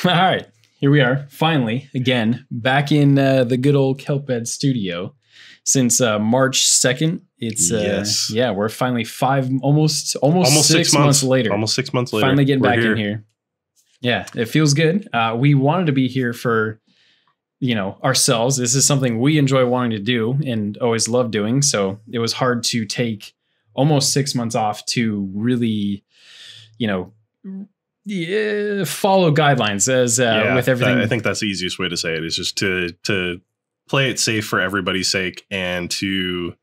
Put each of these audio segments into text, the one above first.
All right, here we are, finally, again, back in the good old Kelped studio. Since March 2nd, it's Yes. we're finally almost 6 months later. Almost 6 months later. Finally getting back in here. Yeah, it feels good. We wanted to be here for, ourselves. This is something we enjoy wanting to do and always love doing. So it was hard to take almost 6 months off to really, follow guidelines as with everything. I think that's the easiest way to say it, is just to play it safe for everybody's sake and to,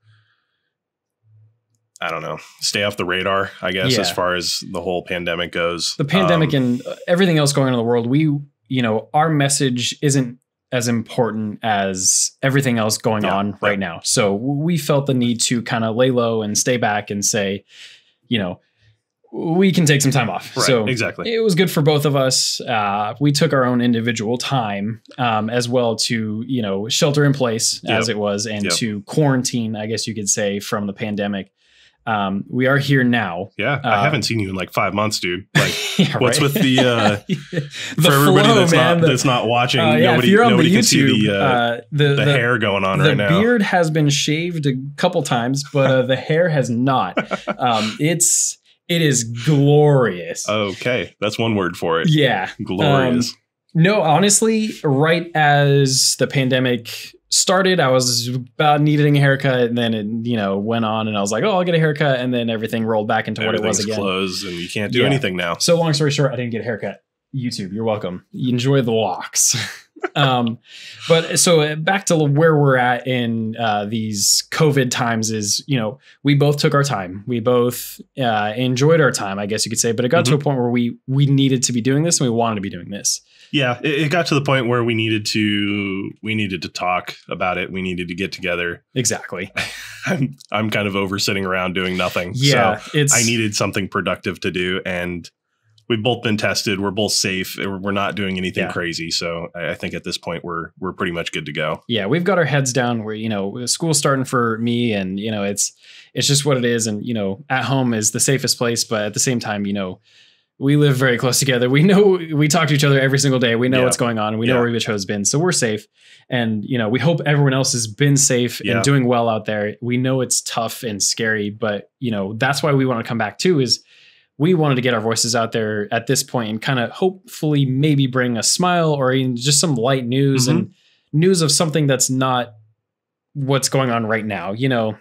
I don't know, stay off the radar, I guess, as far as the whole pandemic goes. The pandemic and everything else going on in the world, our message isn't as important as everything else going on right now. So we felt the need to kind of lay low and stay back and say, we can take some time off. Right, so exactly. It was good for both of us. We took our own individual time as well to, shelter in place as it was and to quarantine, I guess you could say, from the pandemic. We are here now. Yeah. I haven't seen you in like 5 months, dude. Like what's right? with the for everybody that's not watching, nobody can see the hair going on right now. The beard has been shaved a couple times, but the hair has not. It is glorious. Okay. That's one word for it. Yeah. Glorious. No, honestly, right as the pandemic started, I was about needing a haircut, and then it, went on, and I was like, oh, I'll get a haircut, and then everything rolled back into what it was again. Closed, and you can't do anything now. So long story short, I didn't get a haircut. YouTube, you're welcome. You enjoy the locks. But so back to where we're at in these COVID times is, we both took our time. We both enjoyed our time, I guess you could say, but it got to a point where we needed to be doing this and we wanted to be doing this. Yeah, it got to the point where we needed to talk about it. We needed to get together. Exactly. I'm kind of over sitting around doing nothing. Yeah, so I needed something productive to do, and we've both been tested. We're both safe. We're not doing anything crazy. So I think at this point we're pretty much good to go. Yeah, we've got our heads down. Where school's starting for me, and it's just what it is. And at home is the safest place, but at the same time, we live very close together. We know we talk to each other every single day. We know what's going on. And we know where each other's been. So we're safe. And, we hope everyone else has been safe and doing well out there. We know it's tough and scary, but, that's why we want to come back too, is we wanted to get our voices out there at this point and kind of hopefully maybe bring a smile or even just some light news and news of something that's not what's going on right now,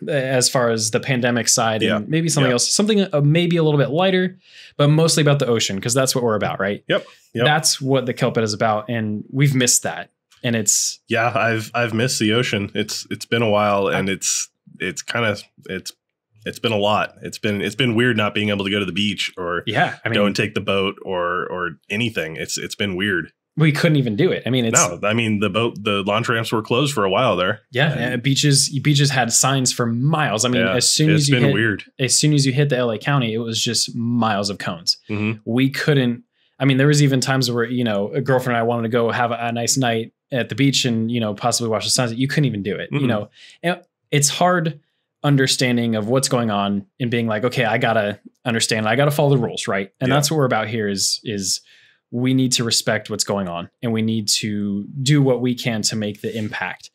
as far as the pandemic side and maybe something else, something maybe a little bit lighter, but mostly about the ocean, because that's what we're about, right? Yep. That's what the Kelped is about, and we've missed that. And it's I've missed the ocean. It's been a while, and it's been a lot. It's been weird not being able to go to the beach or go and take the boat or anything. It's been weird. We couldn't even do it. The launch ramps were closed for a while there. Yeah, beaches had signs for miles. As soon as you hit the LA County, it was just miles of cones. We couldn't. There was even times where a girlfriend and I wanted to go have a nice night at the beach and possibly watch the sunset. You couldn't even do it. And it's hard understanding of what's going on and being like, okay, I gotta understand. I gotta follow the rules, right? And that's what we're about here. Is we need to respect what's going on, and we need to do what we can to make the impact.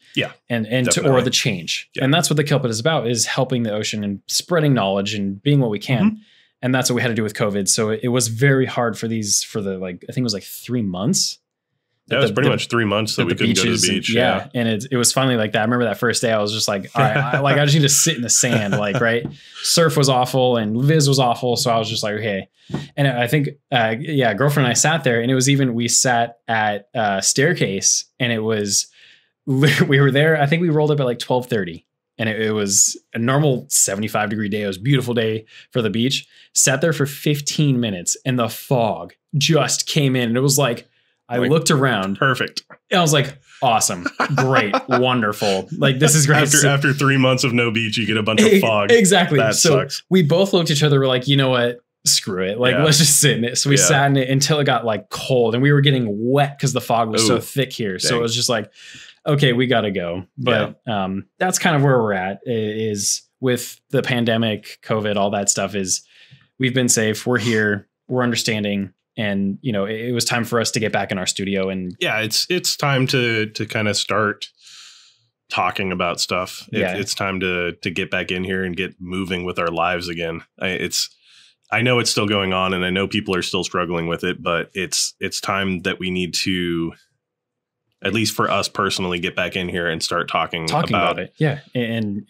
And or the change. And that's what the Kelped is about, is helping the ocean and spreading knowledge and being what we can. And that's what we had to do with COVID. So it was very hard for I think it was like 3 months. That was pretty much 3 months that we couldn't go to the beach. And it was finally like that. I remember that first day I was just like, all right, I just need to sit in the sand, right? Surf was awful and Viz was awful. So I was just like, okay. And I think, girlfriend and I sat there, and it was we sat at a staircase, and it was, we were there. I think we rolled up at like 12:30. And it was a normal 75-degree day. It was a beautiful day for the beach. Sat there for 15 minutes, and the fog just came in. And it was like, I looked around. Perfect. And I was like, awesome, great, wonderful. Like, this is great. After 3 months of no beach, you get a bunch of fog. Exactly. That sucks. We both looked at each other. We're like, you know what? Screw it. Let's just sit in it. So we sat in it until it got like cold, and we were getting wet because the fog was so thick here. Dang. So it was just like, okay, we got to go. But that's kind of where we're at, is with the pandemic, COVID, all that stuff. Is we've been safe. We're here. We're understanding. And, you know, it was time for us to get back in our studio. And yeah, it's time to kind of start talking about stuff. It's time to get back in here and get moving with our lives again. I know it's still going on, and I know people are still struggling with it, but it's time that we need to, at least for us personally, get back in here and start talking about it. Yeah. And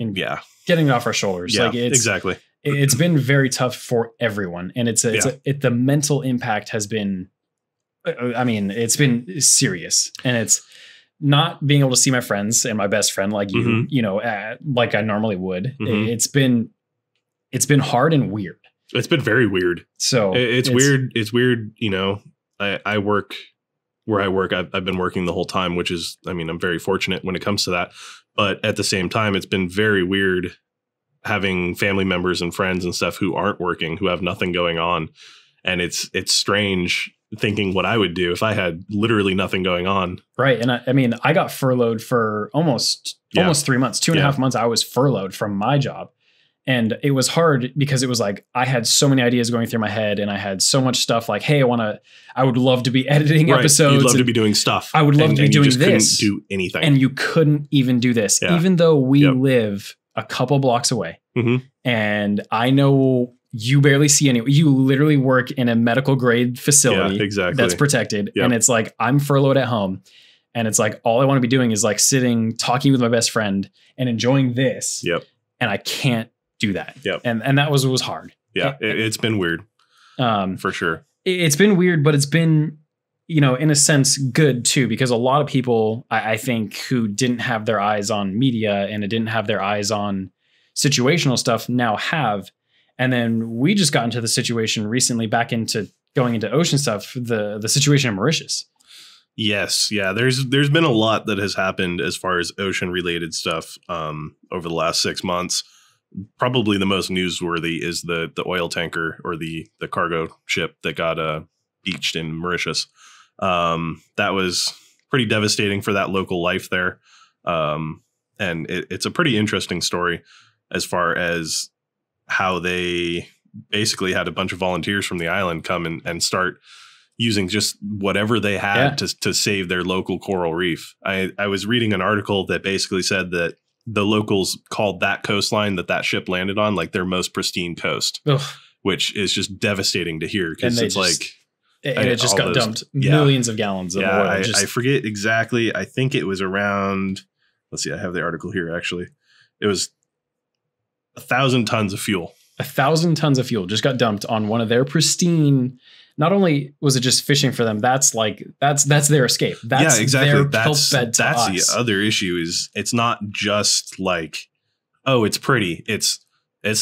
getting it off our shoulders. Yeah, like exactly. It's been very tough for everyone. And the mental impact has been, I mean, it's been serious, and it's not being able to see my friends and my best friend like you, you know, like I normally would. It's been hard and weird. It's been very weird. So it's weird. It's weird. You know, I work where I work. I've been working the whole time, which is, I mean, I'm very fortunate when it comes to that. But at the same time, it's been very weird having family members and friends and stuff who aren't working, who have nothing going on. And it's strange thinking what I would do if I had literally nothing going on. Right. And I mean, I got furloughed for almost 3 months, 2.5 months. I was furloughed from my job. And it was hard because it was like, I had so many ideas going through my head, and I had so much stuff like, hey, I would love to be editing episodes. You'd love to be doing stuff. I would love to be doing this. Couldn't do anything. And you couldn't even do this, even though we live a couple blocks away. And I know you barely see anyone. You literally work in a medical grade facility that's protected. And it's like, I'm furloughed at home. And it's like, all I want to be doing is like sitting, talking with my best friend and enjoying this. And I can't do that. And that was hard. It's been weird. For sure. It's been weird, but it's been, you know, in a sense good too, because a lot of people, I think, who didn't have their eyes on media and didn't have their eyes on situational stuff now have. And then we just got into the situation recently, back into going into ocean stuff, the situation in Mauritius. Yes. Yeah. There's been a lot that has happened as far as ocean related stuff over the last 6 months. Probably the most newsworthy is the oil tanker, or the cargo ship that got beached in Mauritius. That was pretty devastating for that local life there. And it's a pretty interesting story as far as how they basically had a bunch of volunteers from the island come and start using just whatever they had to save their local coral reef. I was reading an article that basically said that the locals called that coastline that ship landed on like their most pristine coast, which is just devastating to hear, because it's like, and it just got dumped millions of gallons of oil. I forget exactly. I think it was around, let's see, I have the article here. Actually, it was 1,000 tons of fuel. 1,000 tons of fuel just got dumped on one of their pristine. Not only was it just fishing for them, that's their escape. That's exactly. Their that's the other issue. Is it's not just like, oh, it's pretty. It's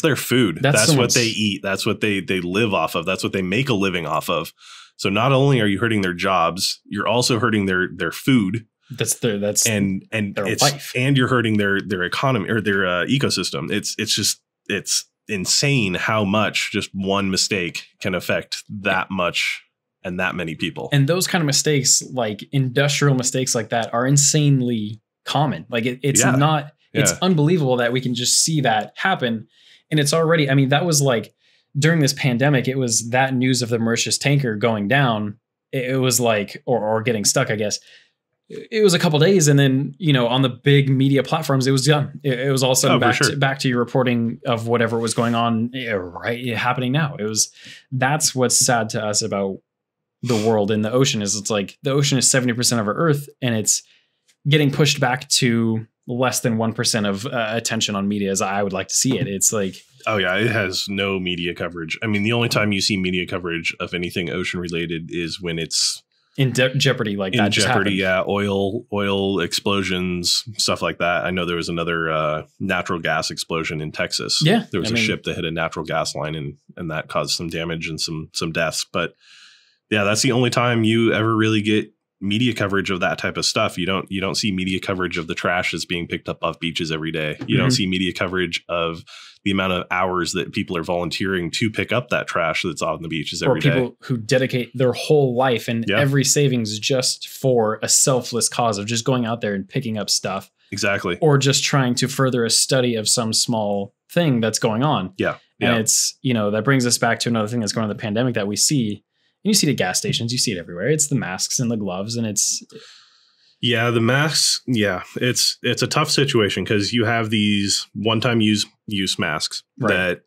their food. That's what they eat. That's what they live off of. That's what they make a living off of. So not only are you hurting their jobs, you're also hurting their food. That's their life. And you're hurting their economy, or their ecosystem. It's insane how much just one mistake can affect that much and that many people. And those kind of mistakes, like industrial mistakes like that, are insanely common. Like it's unbelievable that we can just see that happen. And it's already, I mean, that was like during this pandemic, it was that news of the Mauritius tanker going down. It was like, or getting stuck, I guess. It was a couple days, and then, you know, on the big media platforms, it was done. It was all of a sudden back to your reporting of whatever was going on happening now. That's what's sad to us about the world in the ocean, is it's like the ocean is 70% of our Earth, and it's getting pushed back to less than 1% of attention on media as I would like to see it. It's like, oh yeah, it has no media coverage. I mean, the only time you see media coverage of anything ocean related is when it's in jeopardy, like that. In jeopardy, yeah. Oil explosions, stuff like that. I know there was another natural gas explosion in Texas. Yeah, there was a ship that hit a natural gas line, and that caused some damage and some deaths. But yeah, that's the only time you ever really get media coverage of that type of stuff. You don't see media coverage of the trash that's being picked up off beaches every day. You don't see media coverage of the amount of hours that people are volunteering to pick up that trash that's on the beaches every day. Or people who dedicate their whole life and every savings just for a selfless cause of just going out there and picking up stuff. Exactly. Or just trying to further a study of some small thing that's going on. Yeah. And it's, you know, that brings us back to another thing that's going on in the pandemic that we see you see it at gas stations, you see it everywhere. It's the masks and the gloves, and it's. Yeah, the masks. Yeah, it's a tough situation because you have these one-time use masks that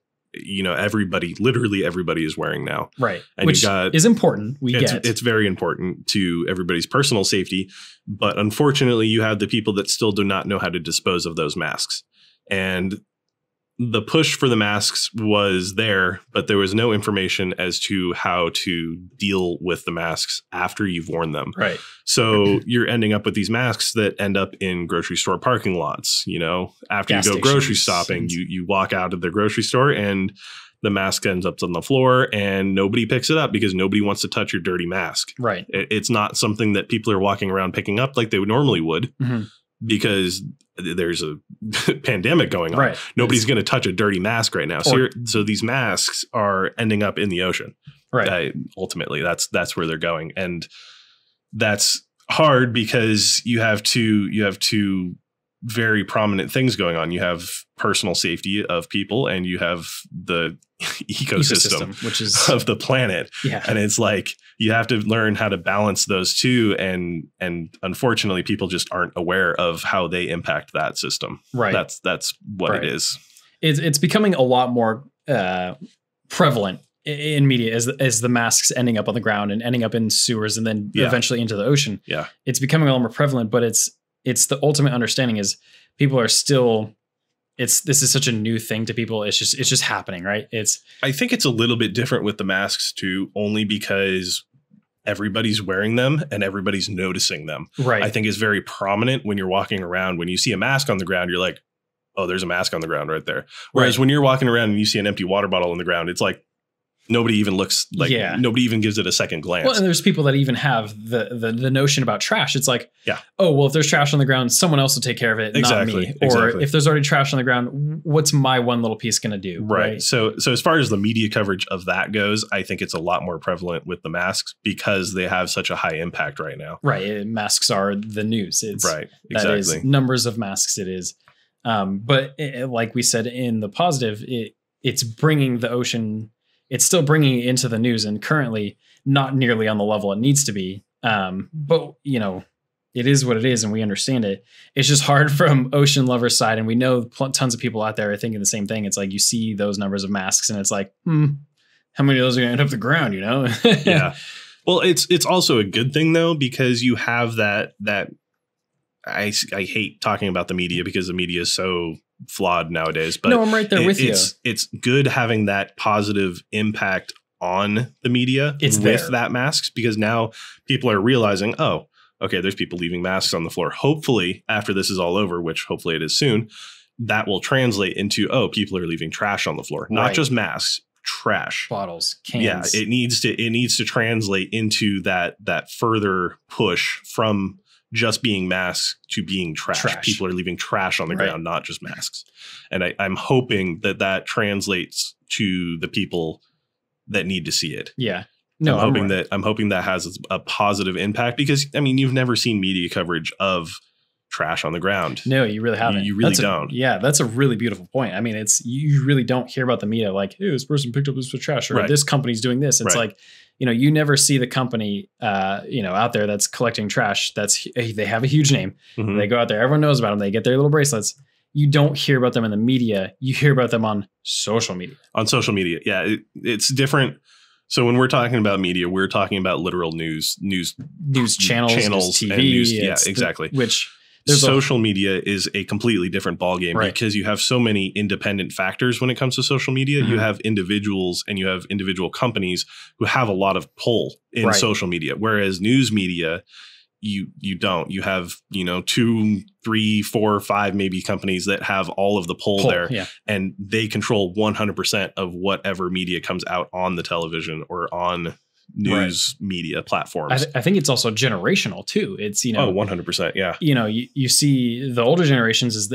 literally everybody is wearing now. Right, and which is important. It's very important to everybody's personal safety, but unfortunately, you have the people that still do not know how to dispose of those masks, and the push for the masks was there, but there was no information as to how to deal with the masks after you've worn them. Right. So you're ending up with these masks that end up in grocery store parking lots. After you go grocery shopping, you walk out of the grocery store and the mask ends up on the floor and nobody picks it up because nobody wants to touch your dirty mask. Right. It's not something that people are walking around picking up like they would normally would. Mm-hmm. Because there's a pandemic going on. Right. Nobody's going to touch a dirty mask right now. So these masks are ending up in the ocean. Right. Ultimately, that's where they're going. And that's hard because you have two very prominent things going on. You have personal safety of people and you have the ecosystem which is of the planet. Yeah. And it's like you have to learn how to balance those two. And unfortunately, people just aren't aware of how they impact that system. Right. That's what it is. It's becoming a lot more prevalent in media as the masks ending up on the ground and ending up in sewers and then eventually into the ocean. Yeah. It's becoming a lot more prevalent, but it's the ultimate understanding is people are still. This is such a new thing to people. It's just happening, right? I think it's a little bit different with the masks too, only because everybody's wearing them and everybody's noticing them. Right. I think it's very prominent when you're walking around. When you see a mask on the ground, you're like, oh, there's a mask on the ground right there. Whereas when you're walking around and you see an empty water bottle on the ground, it's like nobody even looks like nobody even gives it a second glance. Well, and there's people that even have the notion about trash. It's like, oh, well, if there's trash on the ground, someone else will take care of it, not me. Or if there's already trash on the ground, what's my one little piece going to do? Right. So as far as the media coverage of that goes, I think it's a lot more prevalent with the masks because they have such a high impact right now. Right. Masks are the news. It's right. Exactly. That is numbers of masks. It is. But like we said in the positive, it's bringing the ocean. It's still bringing it into the news and currently not nearly on the level it needs to be. But, it is what it is and we understand it. It's just hard from ocean lovers side. And we know tons of people out there are thinking the same thing. It's like you see those numbers of masks and it's like, how many of those are going to end up the ground, Yeah. Well, it's also a good thing, though, because you have that I hate talking about the media because the media is so flawed nowadays, but no, I'm right there with you. It's good having that positive impact on the media with that masks because now people are realizing, oh, okay, there's people leaving masks on the floor. Hopefully, after this is all over, which hopefully it is soon, that will translate into, oh, people are leaving trash on the floor, not just masks, trash, bottles, cans. Yeah, it needs to translate into that further push from just being masks to being trash. People are leaving trash on the ground, not just masks. And I'm hoping that translates to the people that need to see it. Yeah. No, I'm hoping that has a positive impact because you've never seen media coverage of trash on the ground. No, you really haven't. You really don't. That's a really beautiful point. It's you really don't hear about the media like, hey, this person picked up this for trash or this company's doing this. It's like, you never see the company, out there that's collecting trash. They have a huge name. Mm-hmm. They go out there. Everyone knows about them. They get their little bracelets. You don't hear about them in the media. You hear about them on social media. On social media. Yeah. It's different. So when we're talking about media, we're talking about literal news channels, news TV. And news. Yeah, exactly. Social media is a completely different ballgame because you have so many independent factors when it comes to social media. Mm-hmm. You have individuals and you have individual companies who have a lot of pull in social media, whereas news media, you don't. You have 2, 3, 4, 5 maybe companies that have all of the pull there, and they control 100% of whatever media comes out on the television or on news media platforms. I think it's also generational too. It's 100%. Yeah. You see the older generations is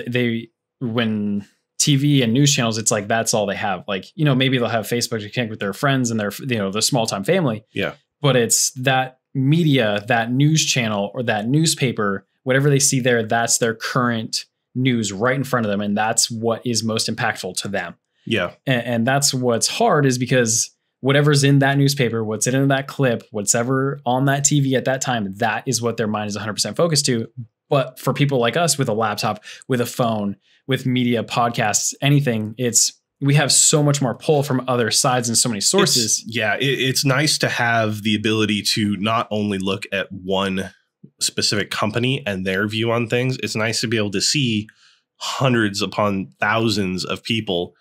when TV and news channels, it's like that's all they have. Like maybe they'll have Facebook to connect with their friends and their the small time family. Yeah. But it's that media, that news channel or that newspaper, whatever they see there, that's their current news right in front of them, and that's what is most impactful to them. Yeah. And that's what's hard is because whatever's in that newspaper, what's in that clip, what's ever on that TV at that time, that is what their mind is 100% focused to. But for people like us with a laptop, with a phone, with media, podcasts, anything, we have so much more pull from other sides and so many sources. It's nice to have the ability to not only look at one specific company and their view on things. It's nice to be able to see hundreds upon thousands of people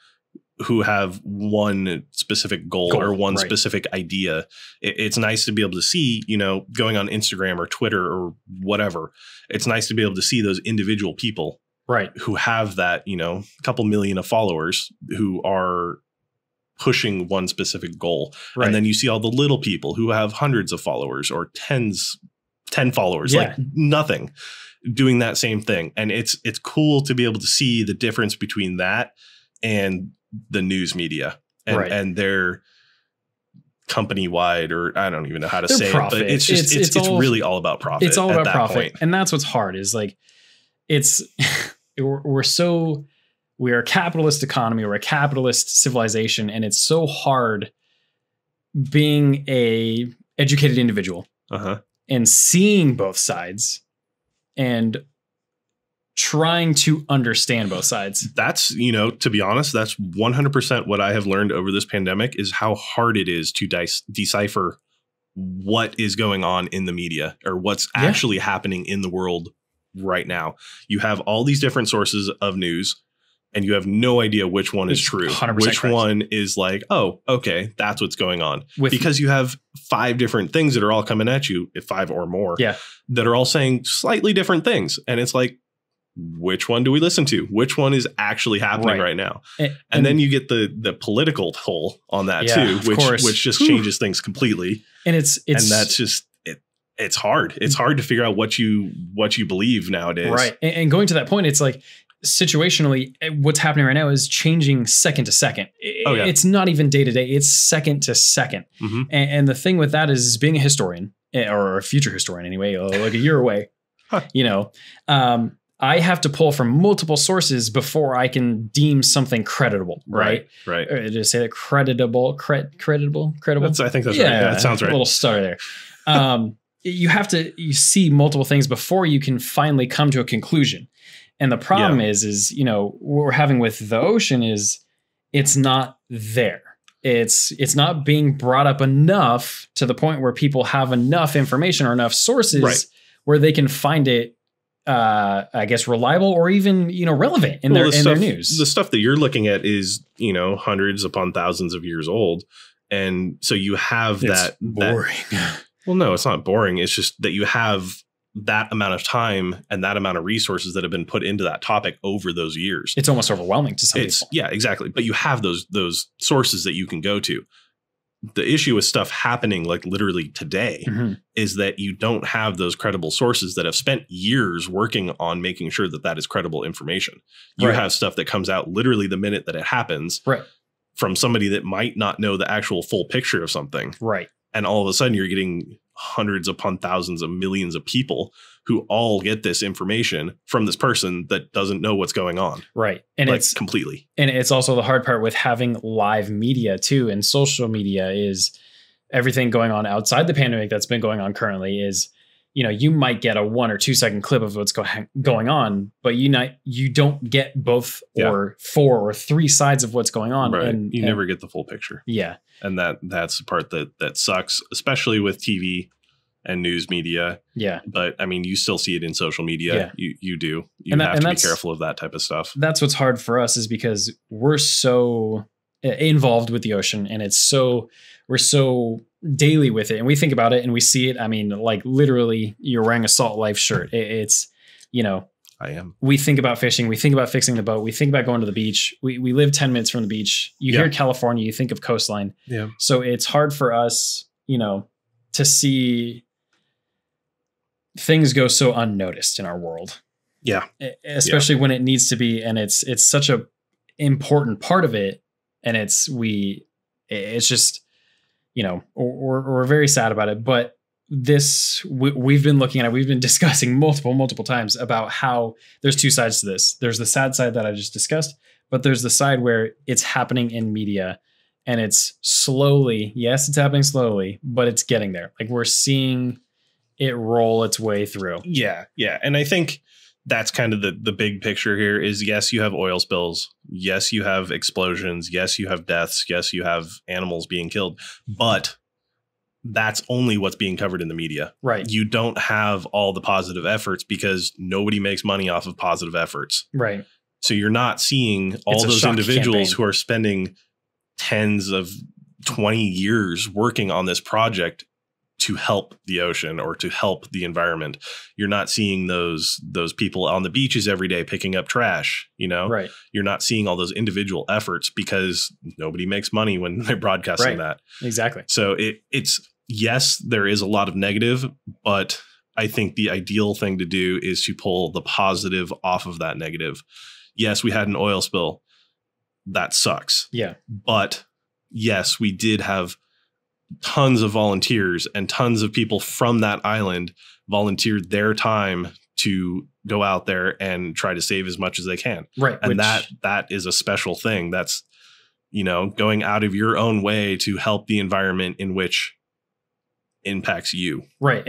who have one specific goal or one specific idea. It's nice to be able to see, going on Instagram or Twitter or whatever. It's nice to be able to see those individual people who have that, a couple million of followers who are pushing one specific goal. And then you see all the little people who have hundreds of followers or 10 followers, like nothing, doing that same thing. And it's cool to be able to see the difference between that and the news media and their company wide, or I don't even know how to say profit. It, but it's just, it's really all about profit. It's all about profit. Point. And that's what's hard is like, we are a capitalist economy, we're a capitalist civilization. And it's so hard being a educated individual and seeing both sides and trying to understand both sides. That's, to be honest, that's 100% what I have learned over this pandemic is how hard it is to decipher what is going on in the media or what's actually happening in the world right now. You have all these different sources of news and you have no idea which one is true, which one is like, oh, okay, that's what's going on. Because you have 5 different things that are all coming at you, 5 or more, that are all saying slightly different things. And it's like, which one do we listen to? Which one is actually happening right now? And then you get the political pull on that too, which just changes things completely. And and that's just it's hard. It's hard to figure out what you believe nowadays. Right. And going to that point, it's like situationally, what's happening right now is changing second to second. It's not even day to day. It's second to second. And the thing with that is being a historian or a future historian anyway, like a year away, I have to pull from multiple sources before I can deem something creditable, right? Right. Or just say that credible. I think that's right. Yeah, that sounds right. A little stutter there. You see multiple things before you can finally come to a conclusion. And the problem is, what we're having with the ocean is it's not there. It's not being brought up enough to the point where people have enough information or enough sources where they can find it, I guess, reliable or even, relevant in their news. The stuff that you're looking at is, hundreds upon thousands of years old. And so you have it's boring. Well, no, it's not boring. It's just that you have that amount of time and that amount of resources that have been put into that topic over those years. It's almost overwhelming to some people. Yeah, exactly. But you have those sources that you can go to. The issue with stuff happening like literally today is that you don't have those credible sources that have spent years working on making sure that that is credible information. You have stuff that comes out literally the minute that it happens from somebody that might not know the actual full picture of something. Right. And all of a sudden you're getting hundreds upon thousands of millions of people who all get this information from this person that doesn't know what's going on. Right. And it's completely. And it's also the hard part with having live media too. And social media is everything going on outside the pandemic that's been going on currently is, you might get a 1 or 2 second clip of what's going on, but you don't get both or 4 or 3 sides of what's going on. Right. And you never get the full picture. Yeah. And that's the part that sucks, especially with TV and news media. Yeah. But I mean, you still see it in social media. Yeah. You do. You have to be careful of that type of stuff. That's what's hard for us is because we're so involved with the ocean and we're so daily with it and we think about it and we see it. I mean, like literally you're wearing a Salt Life shirt. It's, I am. We think about fishing. We think about fixing the boat. We think about going to the beach. We live 10 minutes from the beach. You hear California, you think of coastline. Yeah. So it's hard for us, to see things go so unnoticed in our world. Yeah. Especially when it needs to be. And it's such a important part of it. And it's just, we're very sad about it, but we've been looking at it. We've been discussing multiple times about how there's 2 sides to this. There's the sad side that I just discussed, but there's the side where it's happening in media And it's slowly, yes, it's happening slowly, but it's getting there. Like we're seeing it roll its way through. Yeah. Yeah. And I think that's kind of the big picture here is, yes, you have oil spills. Yes, you have explosions. Yes, you have deaths. Yes, you have animals being killed. But that's only what's being covered in the media. Right. You don't have all the positive efforts because nobody makes money off of positive efforts. Right. So you're not seeing all those individuals who are spending tens of 20 years working on this project to help the ocean or to help the environment. You're not seeing those people on the beaches every day picking up trash, you know? Right. You're not seeing all those individual efforts because nobody makes money when they're broadcasting that. Exactly. So it's yes, there is a lot of negative, but I think the ideal thing to do is to pull the positive off of that negative. Yes, we had an oil spill. That sucks. Yeah. But yes, we did have tons of volunteers and tons of people from that island volunteered their time to go out there and try to save as much as they can. Right. And that is a special thing. That's, you know, going out of your own way to help the environment in which impacts you. Right.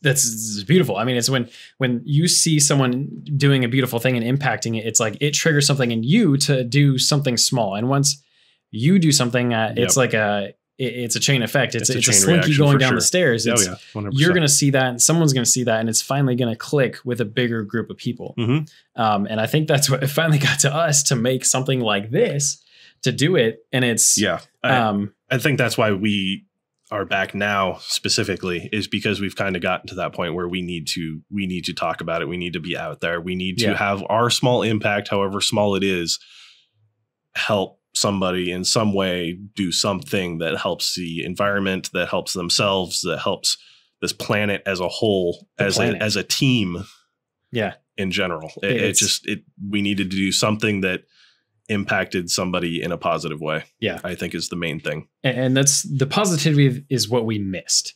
That's beautiful. I mean, it's when you see someone doing a beautiful thing and impacting it, it's like it triggers something in you to do something small. And once you do something, it's like it's a chain effect. It's a slinky going down the stairs. It's, 100%. You're going to see that and someone's going to see that and it's finally going to click with a bigger group of people. Mm-hmm. And I think that's what it finally got to us to make something like this, to do it. And it's, I think that's why we are back now specifically, is because we've kind of gotten to that point where we need to talk about it. We need to be out there. We need to have our small impact, however small it is, help somebody in some way do something that helps the environment, that helps themselves, that helps this planet as a whole, as a team. Yeah. In general, we needed to do something that impacted somebody in a positive way. Yeah. I think is the main thing. And that's the positivity is what we missed.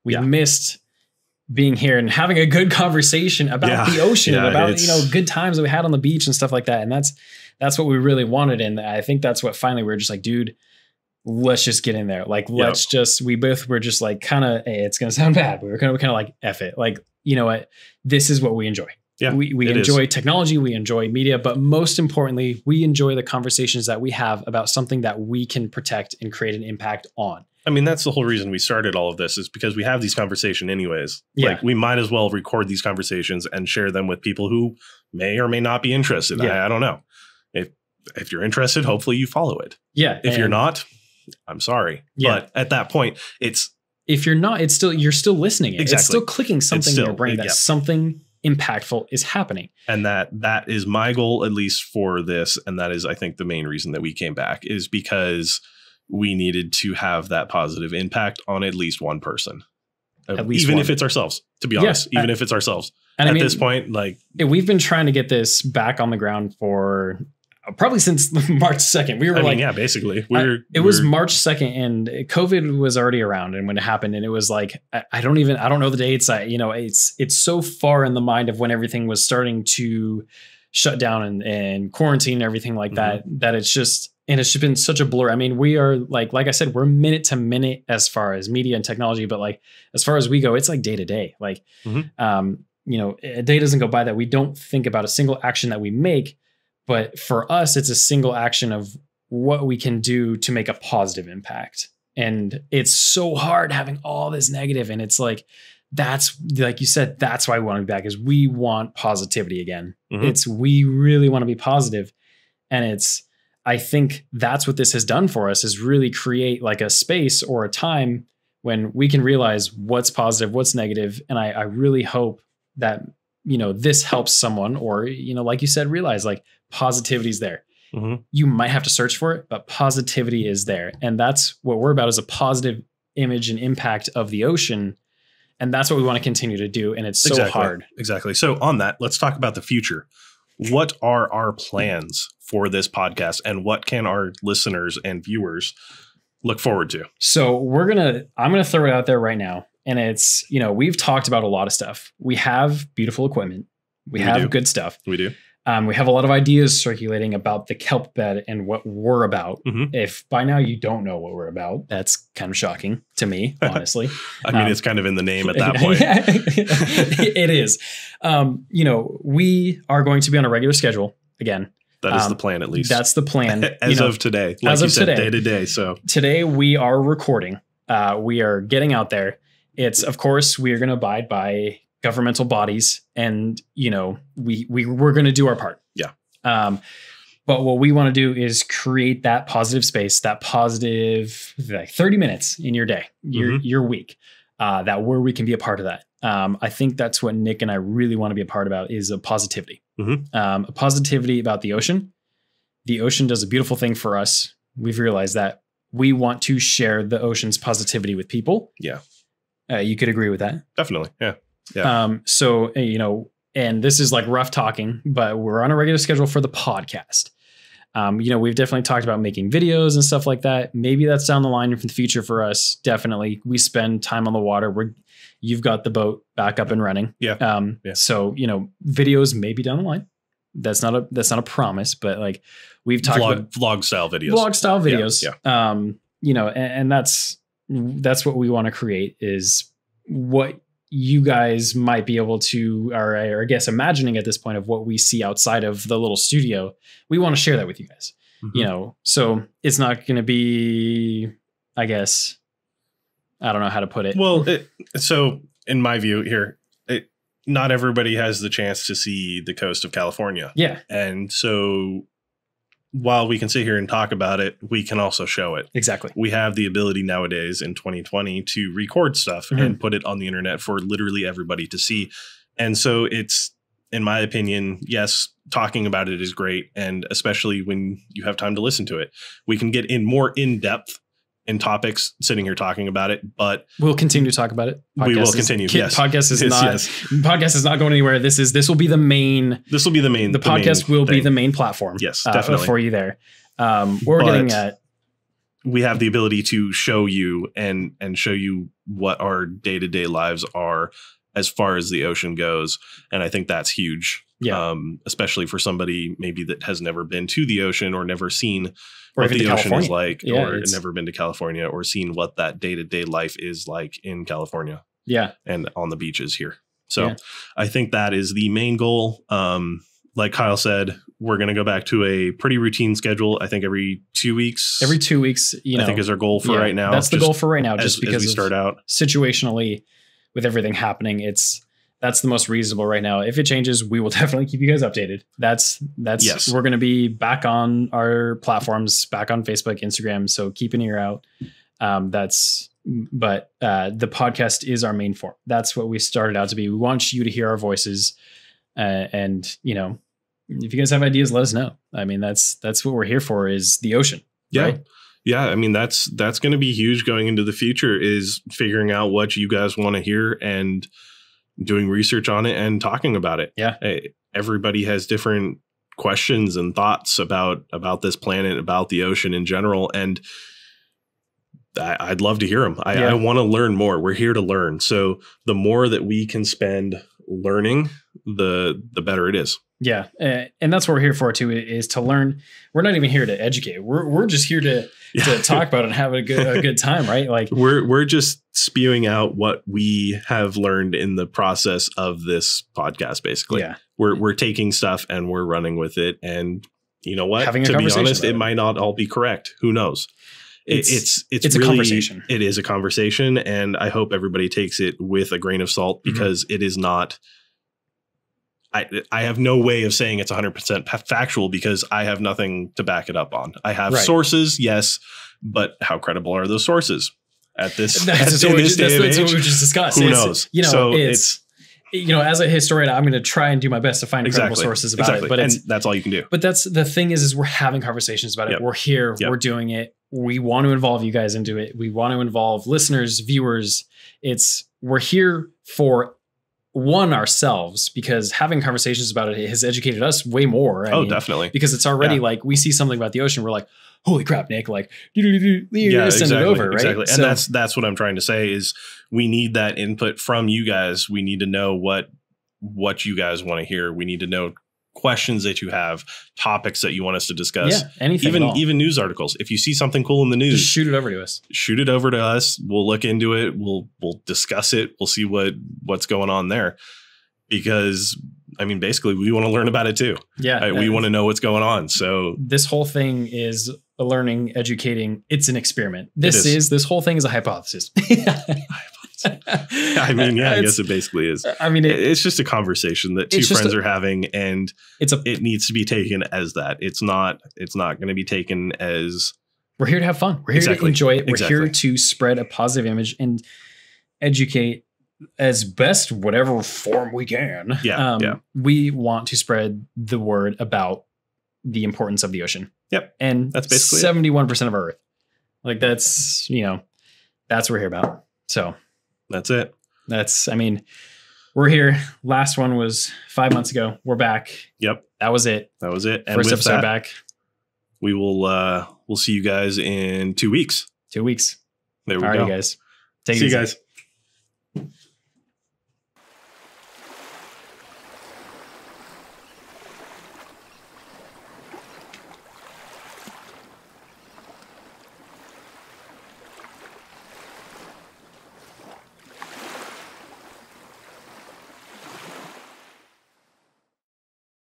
We missed being here and having a good conversation about the ocean and about, good times that we had on the beach and stuff like that. And that's what we really wanted. And I think that's what finally we were just like, dude, let's just get in there. Like, we both were just like, kind of, hey, it's going to sound bad, but we were kind of like, F it. Like, you know what? This is what we enjoy. Yeah, we enjoy technology, we enjoy media, but most importantly, we enjoy the conversations that we have about something that we can protect and create an impact on. I mean, that's the whole reason we started all of this, is because we have these conversations anyways. Yeah. Like, we might as well record these conversations and share them with people who may or may not be interested. Yeah. I don't know. If you're interested, hopefully you follow it. Yeah. If you're not, I'm sorry. Yeah. But at that point, if you're not, you're still listening. Exactly. It's still clicking something in your brain that something impactful is happening. And that is my goal, at least for this. And that is, I think, the main reason that we came back, is because we needed to have that positive impact on at least one person. Even if it's ourselves, to be honest, if it's ourselves. And at this point, like, we've been trying to get this back on the ground for probably since March 2nd. We were basically it was March 2nd and COVID was already around. And when it happened, and it was like, I don't know the dates. It's so far in the mind of when everything was starting to shut down and quarantine and everything like that it's just been such a blur. I mean, we are like I said, we're minute to minute as far as media and technology, but like, as far as we go, it's like day to day. Like, a day doesn't go by that we don't think about a single action that we make. But for us, it's a single action of what we can do to make a positive impact. And it's so hard having all this negative. And it's like, that's, like you said, that's why we want to be back, is we want positivity again. We really want to be positive. And I think that's what this has done for us, is really create like a space or a time when we can realize what's positive, what's negative. And I really hope that, this helps someone, or, like you said, realize like positivity is there. You might have to search for it, but positivity is there. And that's what we're about, is a positive image and impact of the ocean. And that's what we want to continue to do. And it's so hard. Exactly. So on that, let's talk about the future. What are our plans for this podcast, and what can our listeners and viewers look forward to? So I'm going to throw it out there right now. And it's, we've talked about a lot of stuff. We have beautiful equipment. We have good stuff. We do. We have a lot of ideas circulating about the kelp bed and what we're about. If by now you don't know what we're about, that's kind of shocking to me, honestly. I mean, it's kind of in the name at that point. It is. We are going to be on a regular schedule again. That is the plan, at least. That's the plan. As of today. Like as you said, day to day. So today we are recording. We are getting out there. It's, of course, we are going to abide by governmental bodies, and we're going to do our part. Yeah. But what we want to do is create that positive space, that positive, like 30 minutes in your day, your week, where we can be a part of that. I think that's what Nick and I really want to be a part about, is a positivity. A positivity about the ocean. The ocean does a beautiful thing for us. We've realized that we want to share the ocean's positivity with people. Yeah. You could agree with that. Definitely. Yeah. Yeah. So, and this is like rough talking, but we're on a regular schedule for the podcast. We've definitely talked about making videos and stuff like that. Maybe that's down the line in the future for us. Definitely. We spend time on the water. You've got the boat back up and running. Yeah. So, videos may be down the line. That's not a promise, but like we've talked about vlog style videos. Yeah. And that's what we want to create, is what you guys might be able to, or I guess imagining at this point of what we see outside of the little studio. We want to share that with you guys, so it's not going to be, I guess, I don't know how to put it. Well, so in my view here, not everybody has the chance to see the coast of California. Yeah. And so while we can sit here and talk about it, we can also show it. Exactly. We have the ability nowadays in 2020 to record stuff and put it on the internet for literally everybody to see. And so it's, in my opinion, yes, talking about it is great. And especially when you have time to listen to it, we can get in more in depth in topics sitting here talking about it, but we'll continue to talk about it. We will continue. Yes. Podcast is not going anywhere. This will be the main. The podcast will be the main platform. Yes, definitely for you there. We're getting at. We have the ability to show you and show you what our day-to-day lives are as far as the ocean goes, and I think that's huge. Yeah. Especially for somebody maybe that has never been to the ocean or never seen what the ocean is like, or never been to California or seen what that day-to-day life is like in California. Yeah. And on the beaches here. So I think that is the main goal. Like Kyle said, we're going to go back to a pretty routine schedule. I think every 2 weeks. Every 2 weeks, I think is our goal for right now. That's the goal for right now, just because we start out situationally with everything happening. That's the most reasonable right now. If it changes, we will definitely keep you guys updated. That's yes. We're going to be back on our platforms, back on Facebook, Instagram. So keep an ear out. But the podcast is our main form. That's what we started out to be. We want you to hear our voices. And if you guys have ideas, let us know. I mean, that's what we're here for, is the ocean. Yeah. Right? Yeah. I mean, that's going to be huge going into the future, is figuring out what you guys want to hear and doing research on it and talking about it. Yeah. Everybody has different questions and thoughts about this planet, about the ocean in general. And I'd love to hear them. I want to learn more. We're here to learn. So the more that we can spend learning, the better it is. Yeah. And that's what we're here for too, is to learn. We're not even here to educate. We're just here to talk about it and have a good time, right? Like we're just spewing out what we have learned in the process of this podcast, basically. Yeah. We're taking stuff and we're running with it. And you know what? Having a to be conversation honest, it might not all be correct. Who knows? It's really, a conversation. It is a conversation, and I hope everybody takes it with a grain of salt, because it is not. I have no way of saying it's 100% factual, because I have nothing to back it up on. I have sources, yes, but how credible are those sources at this? That's what we just discussed. Who knows? It's as a historian, I'm going to try and do my best to find credible sources about it. But that's all you can do. But that's the thing is we're having conversations about it. We're here. We're doing it. We want to involve you guys into it. We want to involve listeners, viewers. We're here for ourselves, because having conversations about it has educated us way more. I mean, definitely. Because it's already like, we see something about the ocean, we're like, holy crap, Nick, like, send it over, right? Exactly. And that's what I'm trying to say, is we need that input from you guys. We need to know what you guys want to hear. We need to know questions that you have, topics that you want us to discuss, anything, even news articles. If you see something cool in the news, just shoot it over to us. Shoot it over to us. We'll look into it. We'll discuss it. We'll see what's going on there, because I mean, basically, we want to learn about it too. Yeah, we want to know what's going on. So this whole thing is learning, educating. It's an experiment. This whole thing is a hypothesis. I mean, I guess it basically is. I mean, it's just a conversation that two friends are having, and it needs to be taken as that. It's not going to be taken as we're here to have fun. We're here to enjoy it. We're here to spread a positive image and educate as best whatever form we can. We want to spread the word about the importance of the ocean. Yep. And that's basically 71% of our Earth. Like that's what we're here about. So that's it. I mean, we're here. Last one was 5 months ago. We're back. Yep. That was it. And first episode back. We will we'll see you guys in 2 weeks. 2 weeks. There we go. All right, guys. See you guys.